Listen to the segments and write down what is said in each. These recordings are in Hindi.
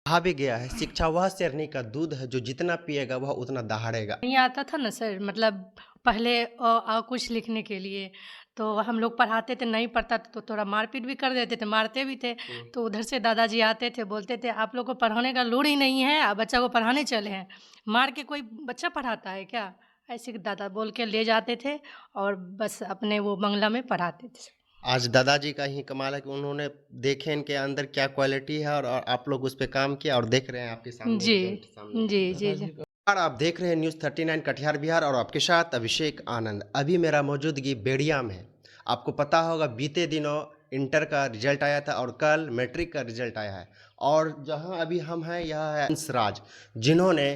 कहा भी गया है, शिक्षा वह शेरनी का दूध है जो जितना पिएगा वह उतना दहाड़ेगा। नहीं आता था ना सर, मतलब पहले कुछ लिखने के लिए तो हम लोग पढ़ाते थे, नहीं पढ़ता था तो थोड़ा मारपीट भी कर देते थे, मारते भी थे। तो उधर से दादाजी आते थे, बोलते थे आप लोग को पढ़ाने का लोड ही नहीं है, आप बच्चा को पढ़ाने चले हैं। मार के कोई बच्चा पढ़ाता है क्या? ऐसे दादा बोल के ले जाते थे और बस अपने वो बंगला में पढ़ाते थे। आज दादाजी का ही कमाल है कि उन्होंने देखे इनके अंदर क्या क्वालिटी है और आप लोग उस पे काम किया और देख रहे हैं आपके सामने जी रिजल्ट सामने जी है। जी जी। और आप देख रहे हैं न्यूज़ 39 कटिहार बिहार और आपके साथ अभिषेक आनंद। अभी मेरा मौजूदगी बेड़िया में है। आपको पता होगा बीते दिनों इंटर का रिजल्ट आया था और कल मैट्रिक का रिजल्ट आया है। और जहां अभी हम हैं यह है हंसराज, जिन्होंने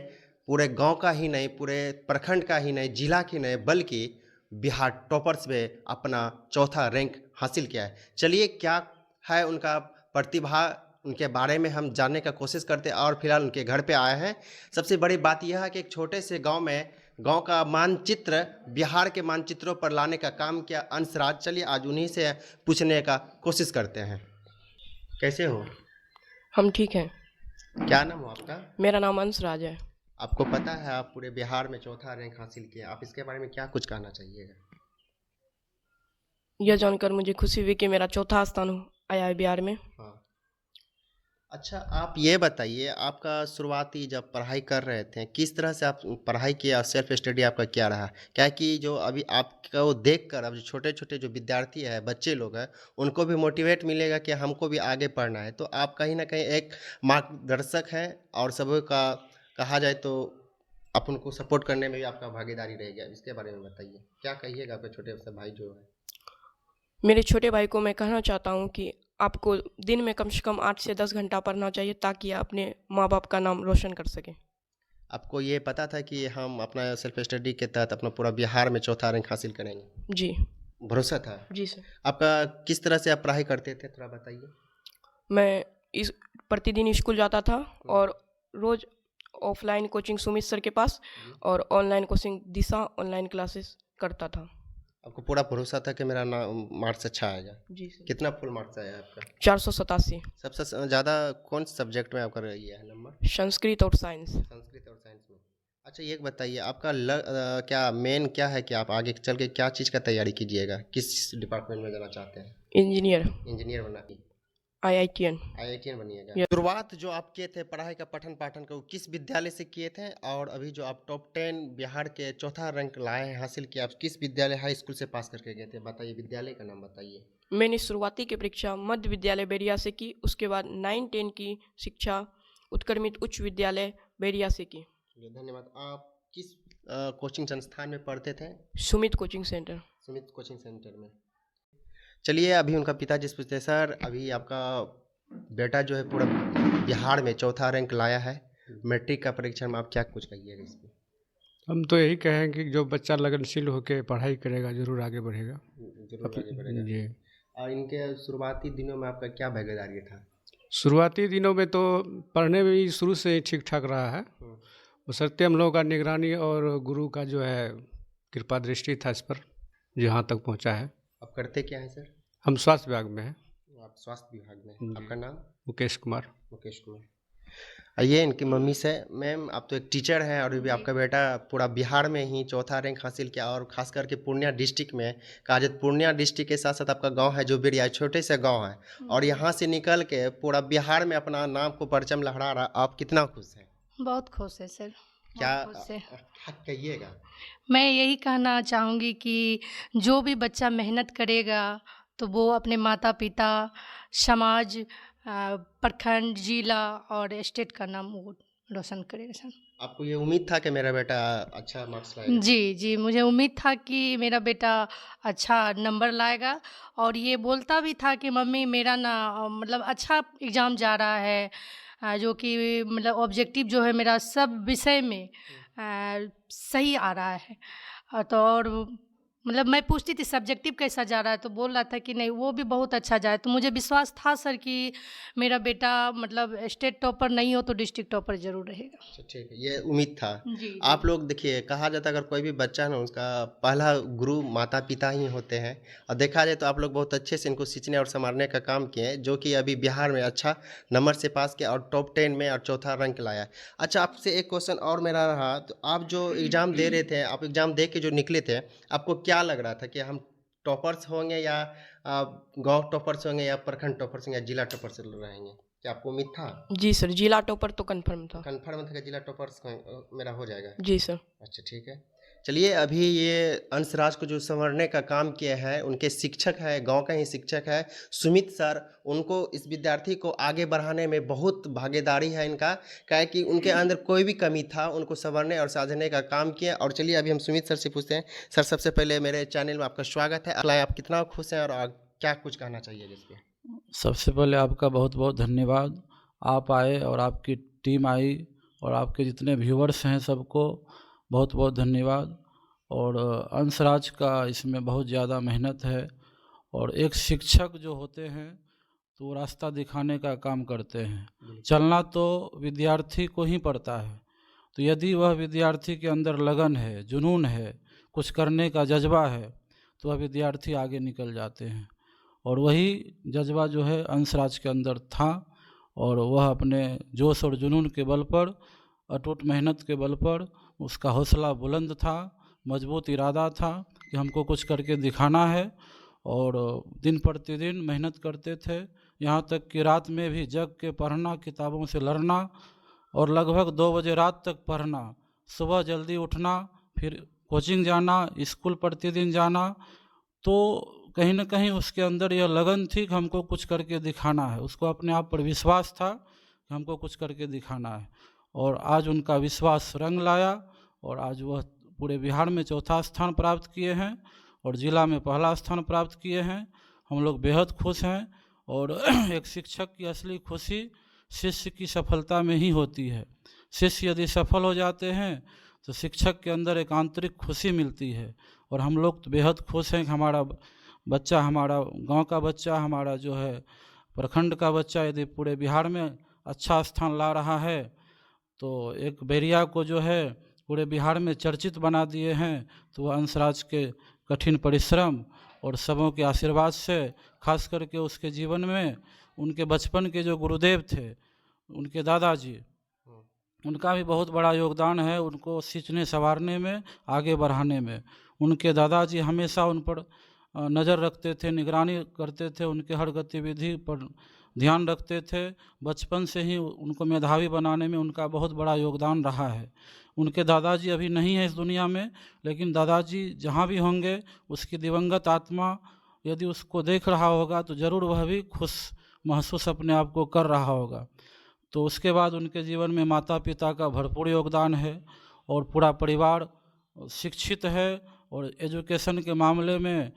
पूरे गांव का ही नहीं, पूरे प्रखंड का ही नहीं, जिला की नहीं, बल्कि बिहार टॉपर्स में अपना चौथा रैंक हासिल किया है। चलिए क्या है उनका प्रतिभा, उनके बारे में हम जानने का कोशिश करते हैं और फिलहाल उनके घर पे आए हैं। सबसे बड़ी बात यह है कि एक छोटे से गांव में गांव का मानचित्र बिहार के मानचित्रों पर लाने का काम किया अंशराज। चलिए आज उन्हीं से पूछने का कोशिश करते हैं। कैसे हो? हम ठीक हैं। क्या नाम हो आपका? मेरा नाम अंशराज है। आपको पता है आप पूरे बिहार में चौथा रैंक हासिल किया, आप इसके बारे में क्या कुछ कहना चाहिएगा? यह जानकर मुझे खुशी हुई कि मेरा चौथा स्थान आया है बिहार में। हाँ। अच्छा आप ये बताइए, आपका शुरुआती जब पढ़ाई कर रहे थे किस तरह से आप पढ़ाई किया, सेल्फ स्टडी आपका क्या रहा? क्या है कि जो अभी आपको देखकर अब जो छोटे-छोटे जो विद्यार्थी हैं, बच्चे लोग हैं, उनको भी मोटिवेट मिलेगा कि हमको भी आगे पढ़ना है। तो आप कहीं न कहीं एक मार्गदर्शक हैं और सभी का कहा जाए तो आप उनको सपोर्ट करने में भी आपका भागीदारी रहेगा। इसके बारे में बताइए, क्या कहिएगा आपके छोटे से भाई जो हैं? मेरे छोटे भाई को मैं कहना चाहता हूँ कि आपको दिन में कम से कम 8 से 10 घंटा पढ़ना चाहिए ताकि आप अपने माँ बाप का नाम रोशन कर सकें। आपको ये पता था कि हम अपना सेल्फ स्टडी के तहत अपना पूरा बिहार में चौथा रैंक हासिल करेंगे? जी। भरोसा था? जी सर। आपका किस तरह से आप पढ़ाई करते थे, थोड़ा बताइए? मैं इस प्रतिदिन स्कूल जाता था और रोज़ ऑफलाइन कोचिंग सुमित सर के पास और ऑनलाइन कोचिंग दिशा ऑनलाइन क्लासेस करता था। आपको पूरा भरोसा था कि मेरा मार्क्स अच्छा आएगा? जी सर। कितना फुल मार्क्स आया आपका? 487। सबसे ज़्यादा कौन सब्जेक्ट में आपका ये है नंबर? संस्कृत और साइंस। संस्कृत और साइंस में। अच्छा ये बताइए आपका क्या मेन क्या है कि आप आगे चल के क्या चीज़ का तैयारी कीजिएगा, किस डिपार्टमेंट में जाना चाहते हैं? इंजीनियर। इंजीनियर बनना की IITN। IITN बनिएगा? Yes। शुरुआत जो आप किए थे पढ़ाई का पठन पाठन का वो किस विद्यालय से किए थे और अभी जो आप टॉप 10 बिहार के चौथा रैंक लाए हैं, हासिल किया, आप किस विद्यालय हाई स्कूल से पास करके गए थे? बताइए विद्यालय का नाम बताइए। मैंने शुरुआती की परीक्षा मध्य विद्यालय बैरिया से की, उसके बाद 9-10 की शिक्षा उत्क्रमित उच्च विद्यालय बैरिया से की। चलिए धन्यवाद। आप किस कोचिंग संस्थान में पढ़ते थे? Sumit coaching centre. Sumit coaching centre में। चलिए अभी उनका पिताजी से पूछते हैं, सर अभी आपका बेटा जो है पूरा बिहार में चौथा रैंक लाया है, मैट्रिक का परीक्षा में आप क्या कुछ कहिएगा इस पे? हम तो यही कहें कि जो बच्चा लगनशील होकर पढ़ाई करेगा ज़रूर आगे बढ़ेगा। जरूर आगे बढ़ेगा। जी। और इनके शुरुआती दिनों में आपका क्या भागीदारी था? शुरुआती दिनों में तो पढ़ने में भी शुरू से ही ठीक ठाक रहा है, बशर्ते हम लोगों का निगरानी और गुरु का जो है कृपा दृष्टि था इस पर, जहाँ तक पहुँचा है। आप करते क्या हैं सर? हम स्वास्थ्य विभाग में हैं। आप स्वास्थ्य विभाग में हैं। जी। आपका नाम? मुकेश कुमार। मुकेश कुमार। आइए इनकी मम्मी से। मैम आप तो एक टीचर हैं और भी आपका बेटा पूरा बिहार में ही चौथा रैंक हासिल किया और खास करके पूर्णिया डिस्ट्रिक्ट में, कहा जाए पूर्णिया डिस्ट्रिक्ट के साथ साथ आपका गांव है जो बेरिया, छोटे से गांव है और यहाँ से निकल के पूरा बिहार में अपना नाम को परचम लहरा रहा, आप कितना खुश हैं? बहुत खुश है सर, क्या बहुत खुश है। कहिएगा? मैं यही कहना चाहूँगी कि जो भी बच्चा मेहनत करेगा तो वो अपने माता पिता, समाज, प्रखंड, जिला और स्टेट का नाम वो रोशन करेगा सर। आपको ये उम्मीद था कि मेरा बेटा अच्छा मार्क्स लाएगा? जी जी, मुझे उम्मीद था कि मेरा बेटा अच्छा नंबर लाएगा और ये बोलता भी था कि मम्मी मेरा ना मतलब अच्छा एग्ज़ाम जा रहा है, जो कि मतलब ऑब्जेक्टिव जो है मेरा सब विषय में सही आ रहा है। तो और मतलब मैं पूछती थी सब्जेक्टिव कैसा जा रहा है, तो बोल रहा था कि नहीं वो भी बहुत अच्छा जा रहा है। तो मुझे विश्वास था सर कि मेरा बेटा मतलब स्टेट टॉपर नहीं हो तो डिस्ट्रिक्ट टॉपर ज़रूर रहेगा। अच्छा ठीक है, ये उम्मीद था। जी, जी। आप लोग देखिए, कहा जाता है अगर कोई भी बच्चा ना, उसका पहला गुरु माता पिता ही होते हैं, और देखा जाए तो आप लोग बहुत अच्छे से इनको सींचने और संवारने का काम किए हैं, जो कि अभी बिहार में अच्छा नंबर से पास किया और टॉप 10 में और चौथा रैंक लाया है। अच्छा, आपसे एक क्वेश्चन और मेरा रहा, तो आप जो एग्ज़ाम दे रहे थे, आप एग्ज़ाम दे के जो निकले थे, आपको क्या लग रहा था कि हम टॉपर्स होंगे या गाँव टॉपर्स होंगे या प्रखंड टॉपर्स होंगे या जिला टॉपर्स रहेंगे? क्या आपको उम्मीद था? जी सर, जिला टॉपर तो कंफर्म था। कन्फर्म था कि जिला टॉपर्स मेरा हो जाएगा? जी सर। अच्छा ठीक है। चलिए, अभी ये अंशराज को जो संवरने का काम किया है, उनके शिक्षक है, गांव का ही शिक्षक है सुमित सर, उनको इस विद्यार्थी को आगे बढ़ाने में बहुत भागीदारी है इनका, क्या है कि उनके अंदर कोई भी कमी था उनको संवरने और साधने का काम किया। और चलिए अभी हम सुमित सर से पूछते हैं। सर, सबसे पहले मेरे चैनल में आपका स्वागत है। आप कितना खुश हैं और क्या कुछ कहना चाहिए जिस पे? सबसे पहले आपका बहुत बहुत धन्यवाद। आप आए और आपकी टीम आई और आपके जितने व्यूवर्स हैं सबको बहुत बहुत धन्यवाद। और अंशराज का इसमें बहुत ज़्यादा मेहनत है, और एक शिक्षक जो होते हैं तो वो रास्ता दिखाने का काम करते हैं। चलना तो विद्यार्थी को ही पड़ता है, तो यदि वह विद्यार्थी के अंदर लगन है, जुनून है, कुछ करने का जज्बा है, तो वह विद्यार्थी आगे निकल जाते हैं। और वही जज्बा जो है अंशराज के अंदर था, और वह अपने जोश और जुनून के बल पर, अटूट मेहनत के बल पर, उसका हौसला बुलंद था, मजबूत इरादा था कि हमको कुछ करके दिखाना है। और दिन प्रतिदिन मेहनत करते थे, यहाँ तक कि रात में भी जग के पढ़ना, किताबों से लड़ना, और लगभग 2 बजे रात तक पढ़ना, सुबह जल्दी उठना, फिर कोचिंग जाना, स्कूल प्रतिदिन जाना। तो कहीं न कहीं उसके अंदर यह लगन थी कि हमको कुछ करके दिखाना है, उसको अपने आप पर विश्वास था कि हमको कुछ करके दिखाना है। और आज उनका विश्वास रंग लाया, और आज वह पूरे बिहार में चौथा स्थान प्राप्त किए हैं और ज़िला में पहला स्थान प्राप्त किए हैं। हम लोग बेहद खुश हैं। और एक शिक्षक की असली खुशी शिष्य की सफलता में ही होती है। शिष्य यदि सफल हो जाते हैं तो शिक्षक के अंदर एक आंतरिक खुशी मिलती है। और हम लोग तो बेहद खुश हैं कि हमारा बच्चा, हमारा गांव का बच्चा, हमारा जो है प्रखंड का बच्चा यदि पूरे बिहार में अच्छा स्थान ला रहा है, तो एक बैरिया को जो है पूरे बिहार में चर्चित बना दिए हैं। तो वह अंशराज के कठिन परिश्रम और सबों के आशीर्वाद से, खास करके उसके जीवन में उनके बचपन के जो गुरुदेव थे, उनके दादाजी, उनका भी बहुत बड़ा योगदान है उनको सींचने संवारने में, आगे बढ़ाने में। उनके दादाजी हमेशा उन पर नज़र रखते थे, निगरानी करते थे, उनके हर गतिविधि पर ध्यान रखते थे। बचपन से ही उनको मेधावी बनाने में उनका बहुत बड़ा योगदान रहा है। उनके दादाजी अभी नहीं है इस दुनिया में, लेकिन दादाजी जहाँ भी होंगे, उसकी दिवंगत आत्मा यदि उसको देख रहा होगा तो ज़रूर वह भी खुश महसूस अपने आप को कर रहा होगा। तो उसके बाद उनके जीवन में माता पिता का भरपूर योगदान है, और पूरा परिवार शिक्षित है, और एजुकेशन के मामले में,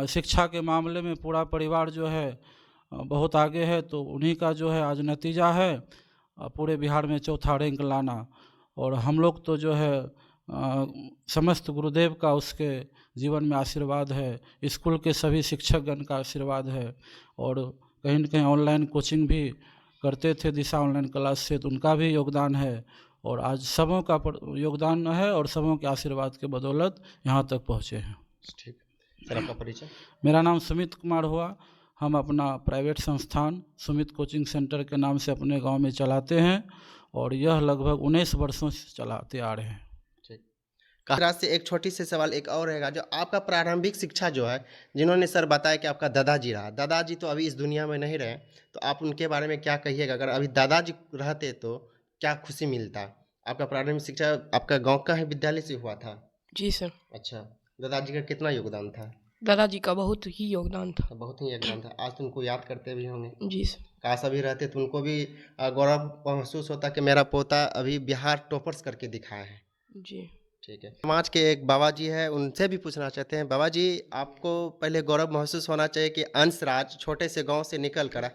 शिक्षा के मामले में पूरा परिवार जो है बहुत आगे है। तो उन्हीं का जो है आज नतीजा है पूरे बिहार में चौथा रैंक लाना। और हम लोग तो जो है समस्त गुरुदेव का उसके जीवन में आशीर्वाद है, स्कूल के सभी शिक्षकगण का आशीर्वाद है, और कहीं न कहीं ऑनलाइन कोचिंग भी करते थे दिशा ऑनलाइन क्लास से, तो उनका भी योगदान है। और आज सबों का योगदान है, और सबों के आशीर्वाद के बदौलत यहाँ तक पहुँचे हैं। ठीक। सर, आपका परिचय? मेरा नाम सुमित कुमार हुआ। हम अपना प्राइवेट संस्थान सुमित कोचिंग सेंटर के नाम से अपने गांव में चलाते हैं, और यह लगभग 19 वर्षों से चलाते आ रहे हैं। ठीक। से एक छोटी सी सवाल एक और रहेगा, जो आपका प्रारंभिक शिक्षा जो है, जिन्होंने सर बताया कि आपका दादाजी रहा, दादाजी तो अभी इस दुनिया में नहीं रहे, तो आप उनके बारे में क्या कहिएगा? अगर अभी दादाजी रहते तो क्या खुशी मिलता? आपका प्रारंभिक शिक्षा आपका गांव का ही विद्यालय से हुआ था? जी सर। अच्छा, दादाजी का कितना योगदान था? दादाजी का बहुत ही योगदान था। बहुत ही योगदान था। आज तो उनको याद करते भी होंगे। जी सर। काश अभी रहते तो उनको भी गौरव महसूस होता कि मेरा पोता अभी बिहार टॉपर्स करके दिखाया है। जी। ठीक है। समाज के एक बाबा जी है, उनसे भी पूछना चाहते हैं। बाबा जी, आपको पहले गौरव महसूस होना चाहिए कि अंशराज छोटे से गांव से निकल कर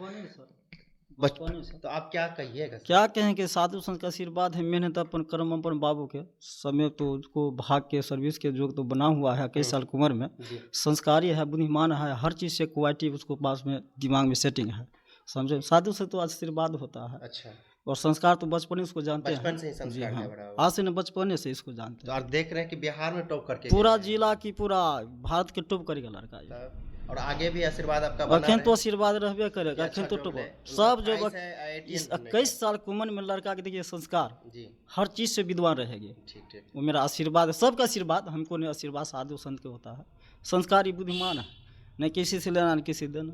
बचपन से। तो आप क्या कहिएगा सर? क्या कहें कि साधु संत का आशीर्वाद है, मेहनत अपन कर्म अपन बाबू के समय तो उसको भाग के सर्विस के जो तो बना हुआ है कई साल की उम्र में, जी संस्कारी है, बुद्धिमान है, हर चीज़ से क्वालिटी उसको पास में दिमाग में सेटिंग है, समझे। साधु से तो आशीर्वाद होता है, अच्छा, और संस्कार तो बचपन ही इसको जानते बचपन हैं। से ही जी संस्कार हाँ, में बड़ा हुआ। आज से न बचपने से इसको जानते तो हैं। और देख रहे हैं कि बिहार में टॉप करके पूरा गया है। जिला की पूरा भारत के टॉप करेगा लड़का ये। तब- और आगे भी आशीर्वाद आपका बना अखन तो रहे। आशीर्वाद रहबे करेगा, अच्छा अखन तो job टॉप ले। सब उनका जो ख्वाहिश है IITian इस बनने 21 साल की उम्र में लड़का के देखिए संस्कार, जी हर चीज़ से विद्वान रहेगी। ठीक ठीक। वो मेरा आशीर्वाद है, सबका आशीर्वाद, हमको नहीं आशीर्वाद साधु संत के होता है। संस्कारी बुद्धिमान है, न किसी से लेना न किसी से देना,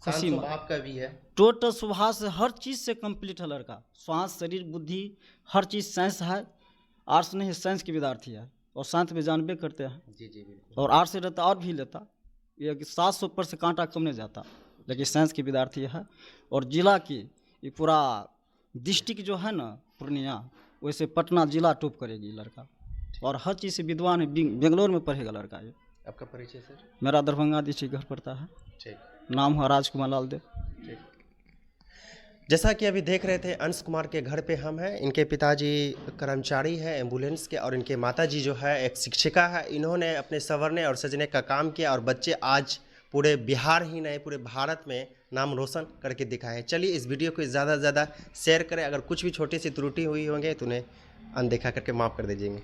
शांत खुशी में स्वभाव का भी है। टोटल स्वभाव से हर चीज़ से कंप्लीट है लड़का, श्वास शरीर बुद्धि हर चीज़ साइंस है, आर्ट्स नहीं साइंस के विद्यार्थी है, और साइंस में जानबे करते हैं, जी जी बिल्कुल। और आर्ट्स से रहता और भी लेता, ये 700 पर से कांटा कम नहीं जाता, लेकिन साइंस के विद्यार्थी है। और जिला की ये पूरा डिस्ट्रिक्ट जो है ना पूर्णिया, वैसे पटना जिला टॉप करेगी लड़का, और हर चीज़ से विद्वान है, बेंगलोर में पढ़ेगा लड़का ये। आपका परिचय सर? मेरा दरभंगा डिस्ट्रिक्ट घर पड़ता है, ठीक नाम है राजकुमार लाल देव। ठीक। जैसा कि अभी देख रहे थे, अंश कुमार के घर पे हम हैं। इनके पिताजी कर्मचारी हैं एम्बुलेंस के, और इनके माताजी जो है एक शिक्षिका है। इन्होंने अपने संवरने और सजने का काम किया, और बच्चे आज पूरे बिहार ही नहीं पूरे भारत में नाम रोशन करके दिखाए। चलिए इस वीडियो को ज़्यादा से ज़्यादा शेयर करें। अगर कुछ भी छोटी सी त्रुटि हुई होंगे तो उन्हें अनदेखा करके माफ़ कर दीजिएगा।